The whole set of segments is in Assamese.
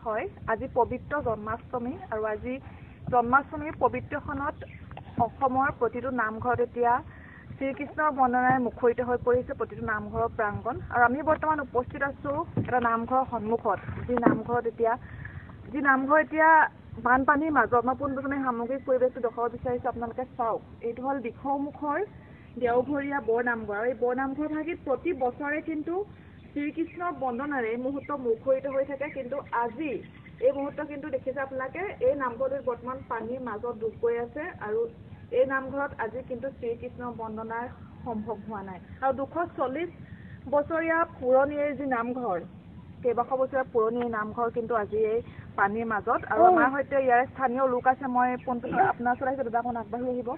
হয় আজি পবিত্ৰ জন্মাষ্টমী আৰু আজি জন্মাষ্টমীৰ পবিত্ৰখনত অসমৰ প্ৰতিটো নামঘৰত এতিয়া শ্ৰীকৃষ্ণৰ বন্দনাৰে মুখৰিত হৈ পৰিছে প্ৰতিটো নামঘৰৰ প্ৰাংগণ আৰু আমি বৰ্তমান উপস্থিত আছো এটা নামঘৰৰ সন্মুখত যি নামঘৰ এতিয়া বানপানীৰ মাজত মই পোনপ্ৰথমে সামগ্ৰিক পৰিৱেশটো দেখুৱাব বিচাৰিছোঁ আপোনালোকে চাওক এইটো হ'ল দিখৌমুখৰ দেওঘৰীয়া বৰ নামঘৰ আৰু এই বৰ নামঘৰ ভাগিত প্ৰতি বছৰে কিন্তু শ্ৰীকৃষ্ণৰ বন্দনাৰে এই মুহূৰ্ত মুখৰিত হৈ থাকে কিন্তু আজি এই মুহূৰ্ত কিন্তু দেখিছে আপোনালোকে এই নামঘৰটোত বৰ্তমান পানীৰ মাজত ডুব গৈ আছে আৰু এই নামঘৰত আজি কিন্তু শ্ৰীকৃষ্ণৰ বন্দনাৰ সম্ভৱ হোৱা নাই আৰু 240 বছৰীয়া পুৰণি এই যি নামঘৰ কেইবাশ বছৰীয়া পুৰণি এই নামঘৰ কিন্তু আজি এই পানীৰ মাজত আৰু আমাৰ সৈতে ইয়াৰ স্থানীয় লোক আছে মই পোনপ্ৰথমে আপোনাৰ ওচৰত আহিছোঁ দাদা অকণ আগবাঢ়ি আহিব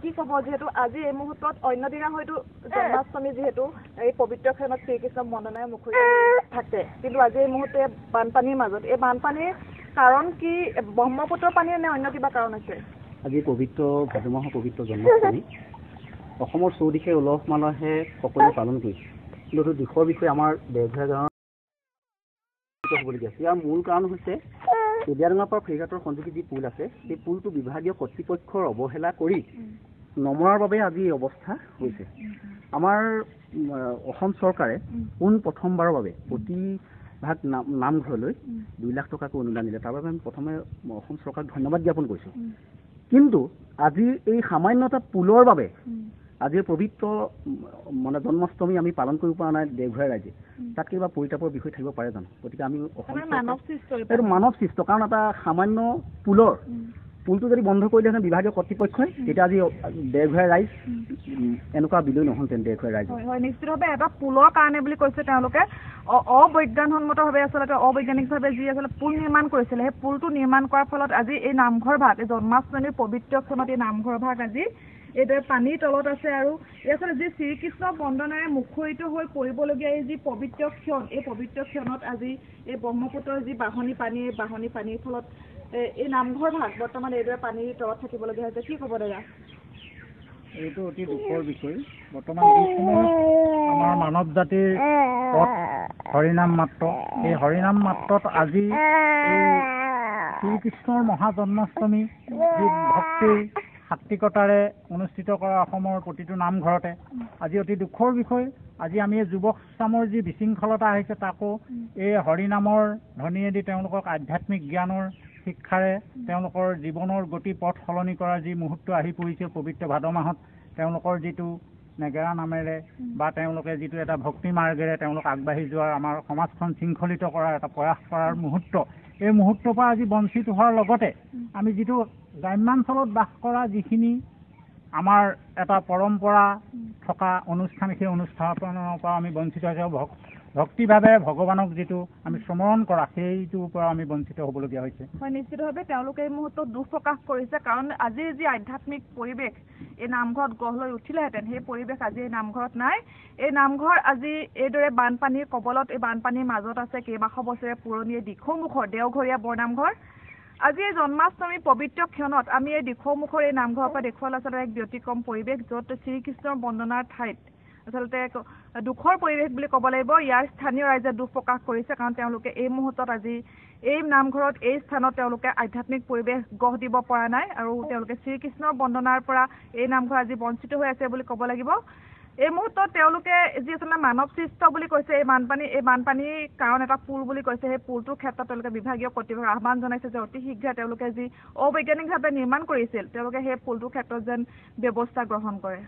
কি ক'ব যিহেতু আজি এই মুহূৰ্তত অন্য দিনা হয়তো জন্মাষ্টমী যিহেতু এই পবিত্ৰ ক্ষণত শ্ৰীকৃষ্ণক বন্দনাৰে মুখৰিত থাকে কিন্তু আজি এই মুহূৰ্তে বানপানীৰ মাজত এই বানপানীৰ কাৰণ কি ব্ৰহ্মপুত্ৰৰ পানী নে অন্য কিবা কাৰণ আছে আজি পবিত্ৰ ভাদ মাহৰ পবিত্ৰ জন্মাষ্টমী অসমৰ চৌদিশে উলহ মালহে সকলোৱে পালন কৰিছে কিন্তু দিশৰ বিষয়ে আমাৰ দেওঘৰীয়া গাঁৱৰ হ'বলগীয়া আছে ইয়াৰ মূল কাৰণ হৈছে উদিয়াডাঙৰ পৰা ফেৰীঘাটৰ সঞ্যোগী যি পুল আছে সেই পুলটো বিভাগীয় কৰ্তৃপক্ষৰ অৱহেলা কৰি নমৰাৰ বাবে আজি এই অৱস্থা হৈছে আমাৰ অসম চৰকাৰে প্ৰথমবাৰৰ বাবে প্ৰতিভাগ নামঘৰলৈ 2 লাখ টকাকৈ অনুদান দিলে তাৰ বাবে আমি প্ৰথমে অসম চৰকাৰক ধন্যবাদ জ্ঞাপন কৰিছোঁ কিন্তু আজি এই সামান্য এটা পুলৰ বাবে আজিৰ পবিত্ৰ জন্মাষ্টমী আমি পালন কৰিব পৰা নাই দেওঘৰীয়া ৰাইজে তাত কিবা পৰিতাপৰ বিষয় থাকিব পাৰে জানো গতিকে আমি এইটো মানৱ সৃষ্ট কাৰণ এটা সামান্য পুলটো যদি বন্ধ কৰিলেহেঁতেন বিভাগীয় কৰ্তৃপক্ষই তেতিয়া আজি দেওঘৰীয়া ৰাইজ এনেকুৱা বিলৈ নহ'লহেঁতেন দেওঘৰীয়া ৰাইজ হয় নিশ্চিতভাৱে এটা পুলৰ কাৰণে বুলি কৈছে তেওঁলোকে অবৈজ্ঞানিকভাৱে আচলতে অবৈজ্ঞানিকভাৱে যি আচলতে পুল নিৰ্মাণ কৰিছিলে সেই পুলটো নিৰ্মাণ কৰাৰ ফলত আজি এই নামঘৰ ভাগ এই জন্মাষ্টমীৰ পবিত্ৰ ক্ষণত এই নামঘৰ ভাগ আজি এইদৰে পানীৰ তলত আছে আৰু এই আচলতে যি শ্ৰীকৃষ্ণ বন্দনাৰে মুখৰিত হৈ পৰিবলগীয়া এই যি পবিত্ৰ ক্ষণ এই পবিত্ৰ ক্ষণত আজি এই ব্ৰহ্মপুত্ৰৰ যি বাঢ়নী পানীৰ ফলত এই নামঘৰ ভাগ বৰ্তমান এইদৰে পানীৰ তলত থাকিবলগীয়া হৈছে কি ক'ব দাদা এইটো অতি দুখৰ বিষয় বৰ্তমান যিসমূহ আমাৰ মানৱ জাতিৰ পথ হৰিনাম মাত্ৰ এই হৰিনাম মাত্ৰত আজি শ্ৰীকৃষ্ণৰ মহাজন্মাষ্টমী যি ভক্তিৰ সাত্বিকতাৰে অনুষ্ঠিত কৰা অসমৰ প্ৰতিটো নামঘৰতে আজি অতি দুখৰ বিষয় আজি আমি যুৱক চামৰ যি বিশৃংখলতা আহিছে তাকো এই হৰিনামৰ ধ্বনিয়েদি তেওঁলোকক আধ্যাত্মিক জ্ঞানৰ শিক্ষাৰে তেওঁলোকৰ জীৱনৰ গতি পথ সলনি কৰাৰ যি মুহূৰ্ত আহি পৰিছে পবিত্ৰ ভাদ মাহত তেওঁলোকৰ যিটো নেগেৰা নামেৰে বা তেওঁলোকে যিটো এটা ভক্তি মাৰ্গেৰে তেওঁলোক আগবাঢ়ি যোৱাৰ আমাৰ সমাজখন শৃংখলিত কৰাৰ এটা প্ৰয়াস কৰাৰ মুহূৰ্ত এই মুহূৰ্তৰ পৰা আজি বঞ্চিত হোৱাৰ লগতে আমি যিটো গ্ৰাম্যাঞ্চলত বাস কৰা যিখিনি আমাৰ এটা পৰম্পৰা থকা অনুষ্ঠান সেই অনুষ্ঠানৰ পৰা আমি বঞ্চিত হৈছোঁ ভক্তিভাৱে ভগৱানক যিটো আমি স্মৰণ কৰা সেইটোৰ পৰা আমি বঞ্চিত হ'বলগীয়া হৈছে হয় নিশ্চিতভাৱে তেওঁলোকে এই মুহূৰ্তত দুখ প্ৰকাশ কৰিছে কাৰণ আজিৰ যি আধ্যাত্মিক পৰিৱেশ এই নামঘৰত গঢ় লৈ উঠিলেহেঁতেন সেই পৰিৱেশ আজি এই নামঘৰত নাই এই নামঘৰ আজি এইদৰে বানপানীৰ কবলত এই বানপানীৰ মাজত আছে কেইবাশ বছৰে পুৰণি দিখৌমুখৰ দেওঘৰীয়া বৰ নামঘৰ আজি এই জন্মাষ্টমীৰ পবিত্ৰ ক্ষণত আমি এই দিখৌমুখৰ এই নামঘৰৰ পৰা দেখুৱালে আচলতে এক ব্যতিক্ৰম পৰিৱেশ য'ত শ্ৰীকৃষ্ণৰ বন্দনাৰ ঠাইত আচলতে দুখৰ পৰিৱেশ বুলি ক'ব লাগিব ইয়াৰ স্থানীয় ৰাইজে দুখ প্ৰকাশ কৰিছে কাৰণ তেওঁলোকে এই মুহূৰ্তত আজি এই নামঘৰত এই স্থানত তেওঁলোকে আধ্যাত্মিক পৰিৱেশ গঢ় দিব পৰা নাই আৰু তেওঁলোকে শ্ৰীকৃষ্ণৰ বন্দনাৰ পৰা এই নামঘৰ আজি বঞ্চিত হৈ আছে বুলি ক'ব লাগিব এই মুহূৰ্তত তেওঁলোকে যি আচলতে মানৱ সৃষ্ট বুলি কৈছে এই বানপানীৰ কাৰণ এটা পুল বুলি কৈছে সেই পুলটোৰ ক্ষেত্ৰত তেওঁলোকে বিভাগীয় কৰ্তৃপক্ষক আহ্বান জনাইছে যে অতি শীঘ্ৰে তেওঁলোকে যি অবৈজ্ঞানিকভাৱে নিৰ্মাণ কৰিছিল তেওঁলোকে সেই পুলটোৰ ক্ষেত্ৰত যেন ব্যৱস্থা গ্ৰহণ কৰে